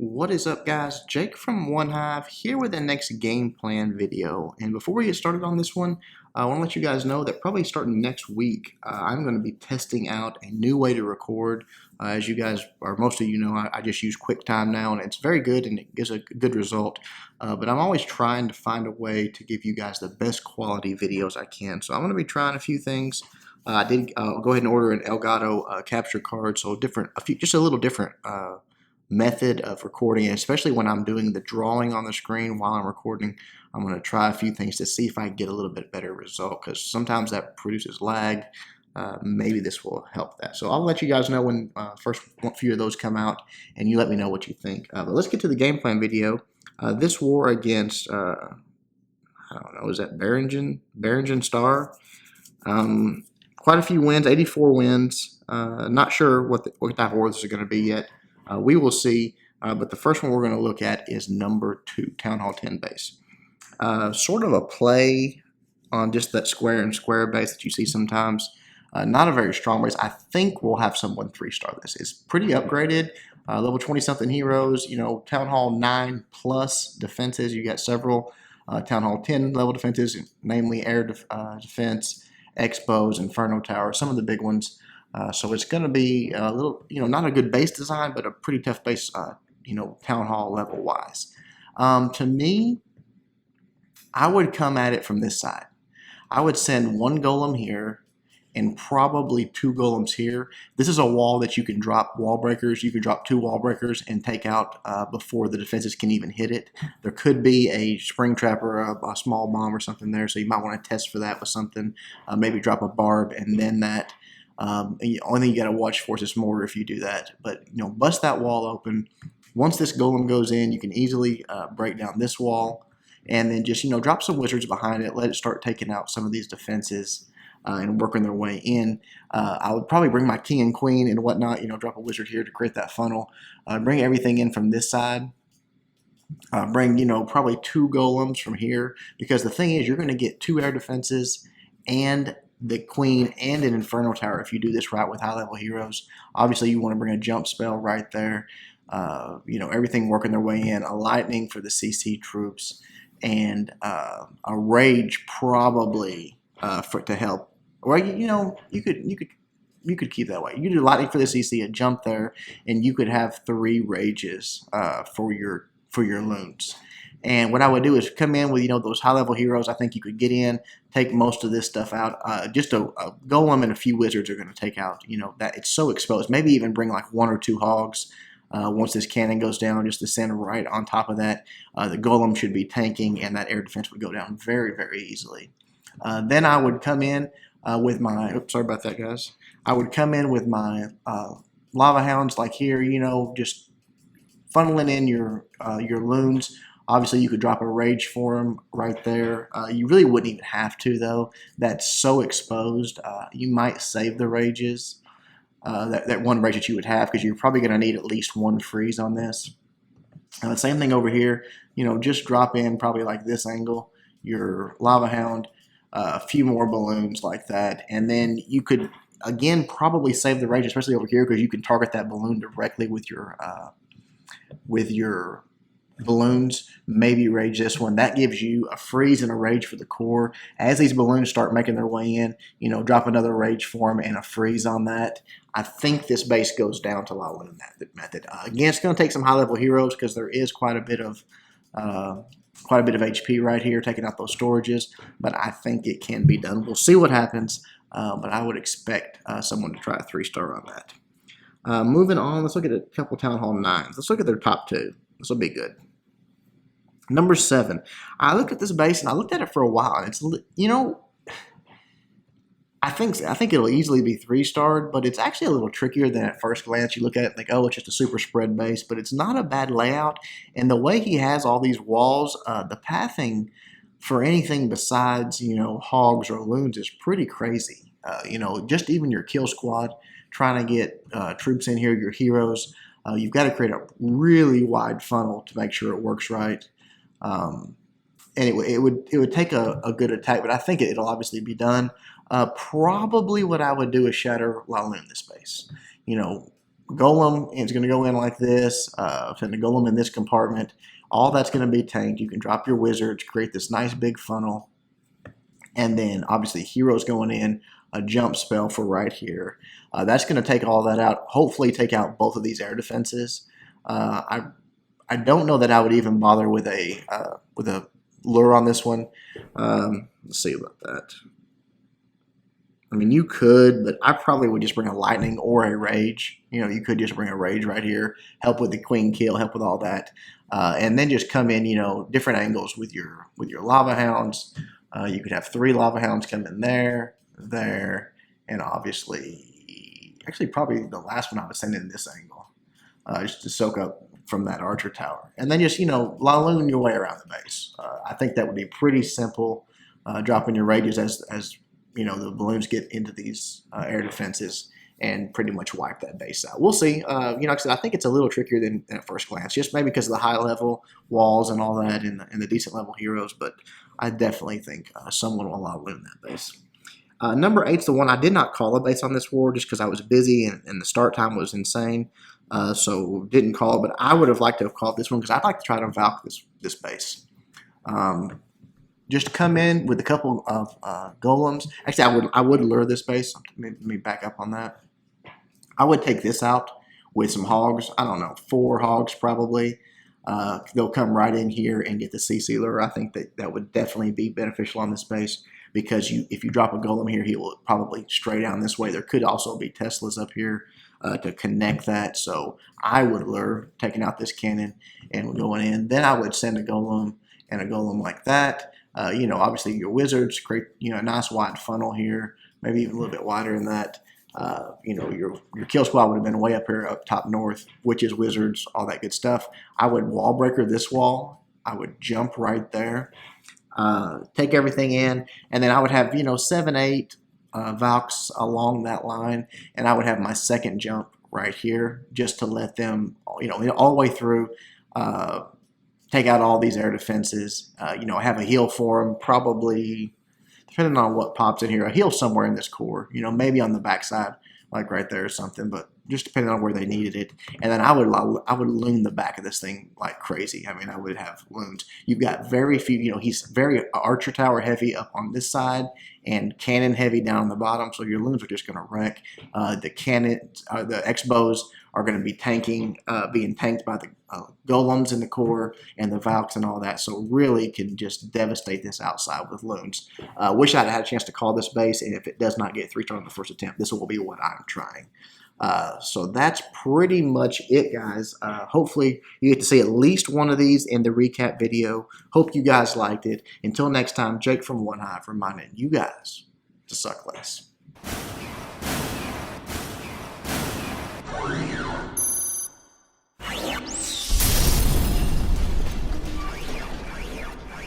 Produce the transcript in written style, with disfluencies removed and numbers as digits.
What is up, guys? Jake from One Hive here with the next game plan video. And before we get started on this one, I want to let you guys know that probably starting next week, I'm going to be testing out a new way to record. As you guys, or most of you know, I just use QuickTime now, and it's very good and it gives a good result. But I'm always trying to find a way to give you guys the best quality videos I can. So I'm going to be trying a few things. I did go ahead and order an Elgato capture card, so just a little different method of recording, especially when I'm doing the drawing on the screen while I'm recording. I'm going to try a few things to see if I can get a little bit better result, because sometimes that produces lag. Maybe this will help that. So I'll let you guys know when first a few of those come out, and you let me know what you think. But let's get to the game plan video. This war against, I don't know, is that Barringen Star? Quite a few wins, 84 wins. Not sure what type of war this is going to be yet. We will see, but the first one we're going to look at is number 2, Town Hall 10 base. Sort of a play on just that square and square base that you see sometimes. Not a very strong base. I think we'll have someone 3-star this. It's pretty upgraded. Level 20-something heroes, you know, Town Hall 9 plus defenses. You got several Town Hall 10 level defenses, namely air defense, Expos, Inferno Tower, some of the big ones. So it's going to be a little, not a good base design, but a pretty tough base, Town Hall level wise. To me, I would come at it from this side. I would send 1 golem here and probably 2 golems here. This is a wall that you can drop wall breakers. You can drop 2 wall breakers and take out before the defenses can even hit it. There could be a spring trap or a small bomb or something there, so you might want to test for that with something. Maybe drop a barb and then that. The only thing you got to watch for is this mortar if you do that. But bust that wall open. Once this golem goes in, you can easily break down this wall, and then just drop some wizards behind it. Let it start taking out some of these defenses and working their way in. I would probably bring my king and queen and whatnot. Drop a wizard here to create that funnel. Bring everything in from this side. Bring probably 2 golems from here, because the thing is you're going to get 2 air defenses and the queen and an Inferno Tower if you do this right with high level heroes. Obviously you want to bring a jump spell right there. Everything working their way in. A lightning for the CC troops, and a rage probably to help. Or you could keep that way. You could do lightning for the CC, a jump there, and you could have 3 rages for your loons. And what I would do is come in with those high level heroes. I think you could get in, take most of this stuff out. Just a golem and a few wizards are going to take out. That it's so exposed. Maybe even bring like 1 or 2 hogs. Once this cannon goes down, just to send right on top of that. The golem should be tanking, and that air defense would go down very, very easily. Then I would come in with my. Oops, sorry about that, guys. I would come in with my lava hounds, like here. Just funneling in your loons. Obviously, you could drop a rage for them right there. You really wouldn't even have to, though. That's so exposed. You might save the rages, that 1 rage that you would have, because you're probably going to need at least 1 freeze on this. Same thing over here. Just drop in probably like this angle, your lava hound, a few more balloons like that. And then you could, again, probably save the rage, especially over here, because you can target that balloon directly with your balloons. Maybe rage this one. That gives you a freeze and a rage for the core. As these balloons start making their way in, drop another rage for them and a freeze on that. I think this base goes down to La Luna method. Again, it's going to take some high level heroes, because there is quite a bit of HP right here taking out those storages, but I think it can be done. We'll see what happens, but I would expect someone to try a 3-star on that. Moving on, let's look at a couple Town Hall 9s. Let's look at their top 2. This will be good. Number 7. I looked at this base and I looked at it for a while, and it's I think it'll easily be 3-starred, but it's actually a little trickier than at first glance. You look at it and think, oh, it's just a super spread base, but it's not a bad layout. And the way he has all these walls, the pathing for anything besides hogs or loons is pretty crazy. Just even your kill squad trying to get troops in here, your heroes. You've got to create a really wide funnel to make sure it works right. And it would take a good attack, but I think it'll obviously be done. Probably what I would do is shatter La Luna in this base. golem is going to go in like this, and the golem in this compartment. All that's going to be tanked. You can drop your wizards, create this nice big funnel, and then obviously heroes going in, a jump spell for right here. That's going to take all that out. Hopefully, take out both of these air defenses. I don't know that I would even bother with a lure on this one. Let's see about that. I mean, you could, but I probably would just bring a lightning or a rage. You know, you could just bring a rage right here, help with the queen kill, help with all that, and then just come in, you know, different angles with your lava hounds. You could have 3 lava hounds come in there, and obviously, actually, probably the last one I would send in this angle, just to soak up from that archer tower, and then just, you know, loon your way around the base. I think that would be pretty simple. Dropping your rages as you know, the balloons get into these air defenses and pretty much wipe that base out. We'll see. You know, like I said, I think it's a little trickier than at first glance, just maybe because of the high level walls and all that, and the decent level heroes. But I definitely think someone will loon that base. Number 8 is the one I did not call a base on this war just because I was busy and the start time was insane. So didn't call it, but I would have liked to have called this one because I'd like to try to valk this base. Just come in with a couple of golems. Actually, I would lure this base. Let me back up on that. I would take this out with some hogs. I don't know, 4 hogs probably. They'll come right in here and get the CC lure. I think that would definitely be beneficial on this base because if you drop a golem here, he will probably stray down this way. There could also be Teslas up here to connect that. So I would lure taking out this cannon and going in. Then I would send a golem and a golem like that. You know, obviously your wizards create, you know, a nice wide funnel here, maybe even a little bit wider than that. You know, your kill squad would have been way up here, up top north, witches, wizards, all that good stuff. I would wall breaker this wall. I would jump right there, take everything in, and then I would have, you know, 7, 8 Valks along that line, and I would have my second jump right here just to let them, you know, all the way through. Take out all these air defenses. You know, have a heal for them, probably, depending on what pops in here, a heal somewhere in this core, you know, maybe on the backside, like right there or something, but just depending on where they needed it. And then I would loon the back of this thing like crazy. I mean, I would have loons. You've got very few, you know, he's very archer tower heavy up on this side and cannon heavy down on the bottom, so your loons are just going to wreck. The cannon, the X-bows are going to be being tanked by the golems in the core and the Valks and all that. So really can just devastate this outside with loons. Wish I'd had a chance to call this base, and if it does not get 3 stars on the first attempt, this will be what I'm trying. So that's pretty much it, guys. Hopefully you get to see at least one of these in the recap video. Hope you guys liked it. Until next time, Jake from One Hive reminding you guys to suck less.